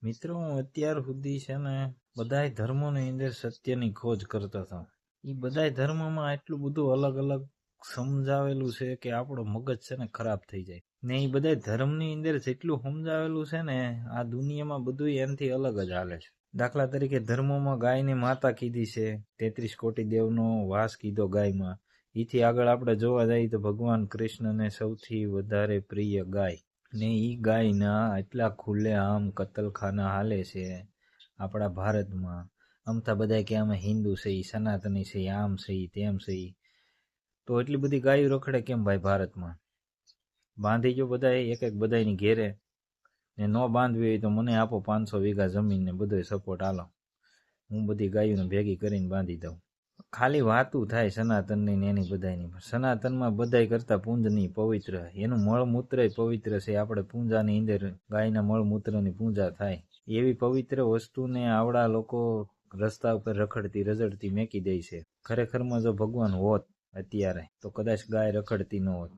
મિત્રો, હું અત્યાર સુધી છે ને બધાય ધર્મોની અંદર સત્યની ખોજ કરતો હતો. એ બધાય ધર્મમાં એટલું બધું અલગ અલગ સમજાવેલું છે કે આપણો મગજ છે ને ખરાબ થઈ જાય. ને એ બધાય ધર્મની અંદર જેટલું સમજાવેલું છે ને આ દુનિયામાં બધું એનાથી અલગ જ હાલે છે. દાખલા તરીકે ધર્મોમાં ગાયની માતા કીધી છે, 33 કોટી દેવનો વાસ કીધો ગાયમાં. એથી આગળ આપણે જોવા જઈએ તો ભગવાન કૃષ્ણને સૌથી વધારે પ્રિય ગાય, ને ઈ ગાયના એટલા ખુલ્લે આમ કતલખાના હાલે છે આપણા ભારતમાં. અમથા બધા કે અમે હિન્દુ છે, સનાતની છે, આમ છે, તેમ છે. તો એટલી બધી ગાયો રખડે કેમ ભાઈ ભારતમાં? બાંધી ગયો બધા એક એક બધાની ઘેરે, ને ન બાંધવી હોય તો મને આપો 500 વીઘા જમીન ને બધો સપોર્ટ હાલો, હું બધી ગાયોને ભેગી કરીને બાંધી દઉં. ખાલી વાતું થાય સનાતનની ને એની બધાની. સનાતનમાં બધાય કરતા પૂંજની પવિત્ર, એનું મળમૂત્ર પવિત્ર છે. આપણે પૂંજાની અંદર ગાયના મળમૂત્રની પૂજા થાય. એવી પવિત્ર વસ્તુને આવડા લોકો રસ્તા ઉપર રખડતી રજડતી મેકી દે છે. ખરેખરમાં જો ભગવાન હોત અત્યારે તો કદાચ ગાય રખડતી ન હોત.